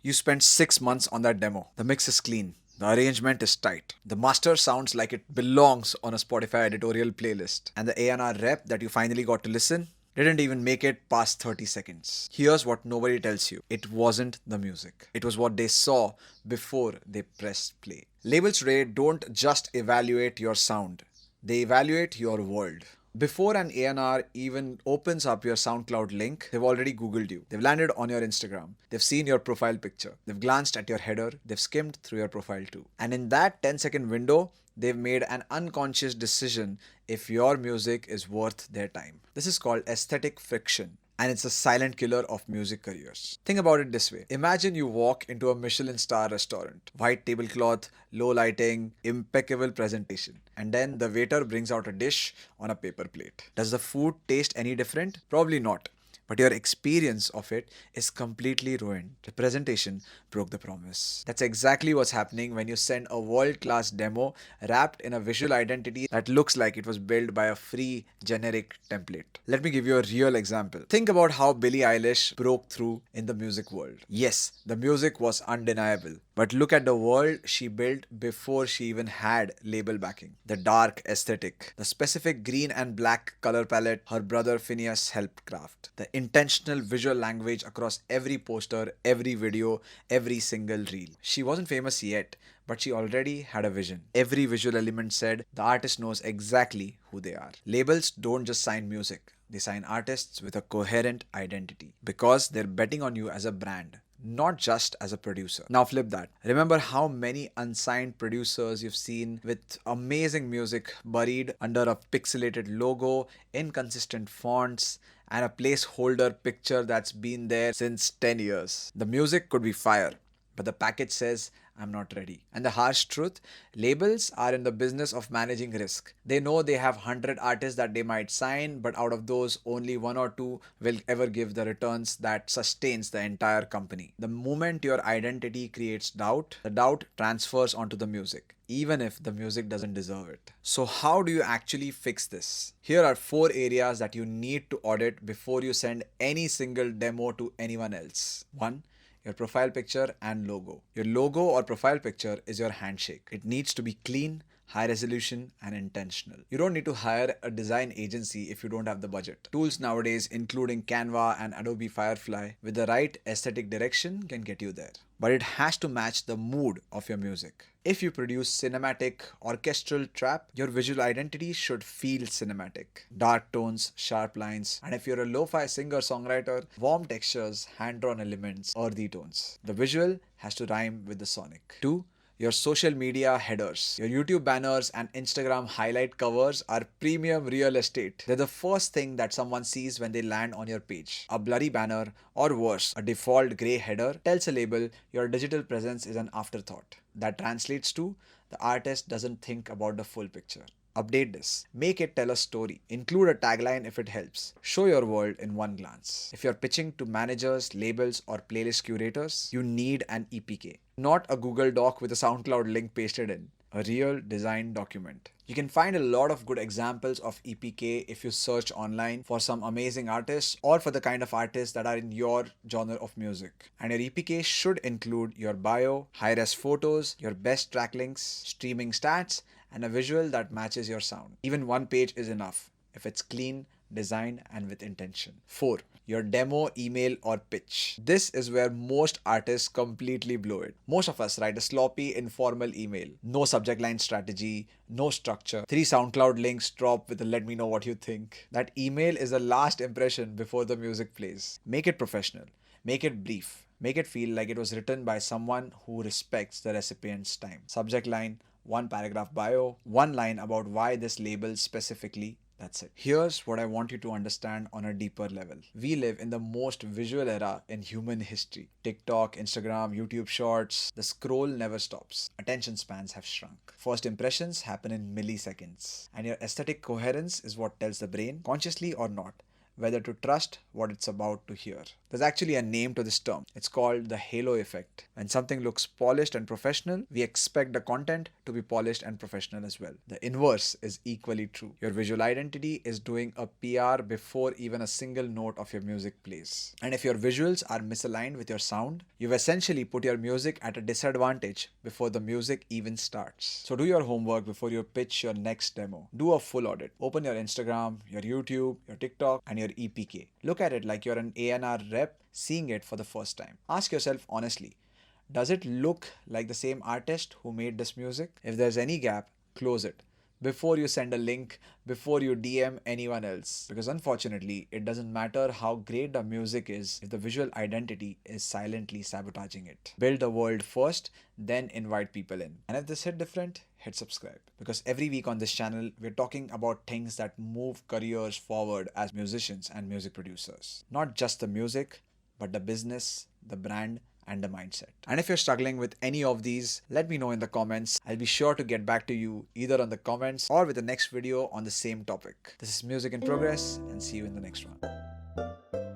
You spent 6 months on that demo. The mix is clean. The arrangement is tight. The master sounds like it belongs on a Spotify editorial playlist. And the A&R rep that you finally got to listen didn't even make it past 30 seconds. Here's what nobody tells you. It wasn't the music. It was what they saw before they pressed play. Labels today don't just evaluate your sound. They evaluate your world. Before an A&R even opens up your SoundCloud link, they've already Googled you. They've landed on your Instagram. They've seen your profile picture. They've glanced at your header. They've skimmed through your profile too. And in that 10-second window, they've made an unconscious decision if your music is worth their time. This is called aesthetic friction, and it's a silent killer of music careers. Think about it this way. Imagine you walk into a Michelin star restaurant. White tablecloth, low lighting, impeccable presentation. And then the waiter brings out a dish on a paper plate. Does the food taste any different? Probably not. But your experience of it is completely ruined. The presentation broke the promise. That's exactly what's happening when you send a world class demo wrapped in a visual identity that looks like it was built by a free generic template. Let me give you a real example. Think about how Billie Eilish broke through in the music world. Yes, the music was undeniable. But look at the world she built before she even had label backing. The dark aesthetic, the specific green and black color palette her brother Phineas helped craft, the intentional visual language across every poster, every video, every single reel. She wasn't famous yet, but she already had a vision. Every visual element said the artist knows exactly who they are. Labels don't just sign music, they sign artists with a coherent identity because they're betting on you as a brand, not just as a producer. Now flip that. Remember how many unsigned producers you've seen with amazing music buried under a pixelated logo, inconsistent fonts, and a placeholder picture that's been there since 10 years. The music could be fire, but the package says, I'm not ready. And the harsh truth, labels are in the business of managing risk. They know they have 100 artists that they might sign, but out of those, only one or two will ever give the returns that sustains the entire company. The moment your identity creates doubt, the doubt transfers onto the music, even if the music doesn't deserve it. So, how do you actually fix this? Here are 4 areas that you need to audit before you send any single demo to anyone else. 1. Your profile picture and logo. Your logo or profile picture is your handshake. It needs to be clean, high resolution, and intentional. You don't need to hire a design agency if you don't have the budget. Tools nowadays, including Canva and Adobe Firefly, with the right aesthetic direction can get you there. But it has to match the mood of your music. If you produce cinematic, orchestral trap, your visual identity should feel cinematic. Dark tones, sharp lines, and if you're a lo-fi singer-songwriter, warm textures, hand-drawn elements, earthy tones. The visual has to rhyme with the sonic. 2. Your social media headers. Your YouTube banners and Instagram highlight covers are premium real estate. They're the first thing that someone sees when they land on your page. A blurry banner, or worse, a default gray header, tells a label your digital presence is an afterthought. That translates to the artist doesn't think about the full picture. Update this. Make it tell a story. Include a tagline if it helps. Show your world in one glance. If you're pitching to managers, labels, or playlist curators, you need an EPK. Not a Google Doc with a SoundCloud link pasted in. A real design document. You can find a lot of good examples of EPK if you search online for some amazing artists or for the kind of artists that are in your genre of music. And your EPK should include your bio, high-res photos, your best track links, streaming stats, and a visual that matches your sound. Even one page is enough if it's clean, designed, and with intention. 4. Your demo, email, or pitch. This is where most artists completely blow it. Most of us write a sloppy, informal email. No subject line strategy, no structure. 3 SoundCloud links drop with a let me know what you think. That email is the last impression before the music plays. Make it professional. Make it brief. Make it feel like it was written by someone who respects the recipient's time. Subject line, 1 paragraph bio, 1 line about why this label specifically. That's it. Here's what I want you to understand on a deeper level. We live in the most visual era in human history. TikTok, Instagram, YouTube Shorts, the scroll never stops. Attention spans have shrunk. First impressions happen in milliseconds. And your aesthetic coherence is what tells the brain, consciously or not, whether to trust what it's about to hear. There's actually a name to this term. It's called the halo effect. When something looks polished and professional, we expect the content to be polished and professional as well. The inverse is equally true. Your visual identity is doing a PR before even a single note of your music plays. And if your visuals are misaligned with your sound, you've essentially put your music at a disadvantage before the music even starts. So do your homework before you pitch your next demo. Do a full audit. Open your Instagram, your YouTube, your TikTok, and your EPK. Look at it like you're an A&R rep seeing it for the first time. Ask yourself honestly, does it look like the same artist who made this music? If there's any gap, close it before you send a link, before you DM anyone else. Because unfortunately, it doesn't matter how great the music is if the visual identity is silently sabotaging it. Build the world first, then invite people in. And if this hit different, hit subscribe. Because every week on this channel, we're talking about things that move careers forward as musicians and music producers. Not just the music, but the business, the brand, and the mindset. And if you're struggling with any of these, let me know in the comments. I'll be sure to get back to you either on the comments or with the next video on the same topic. This is Music in Progress, and see you in the next one.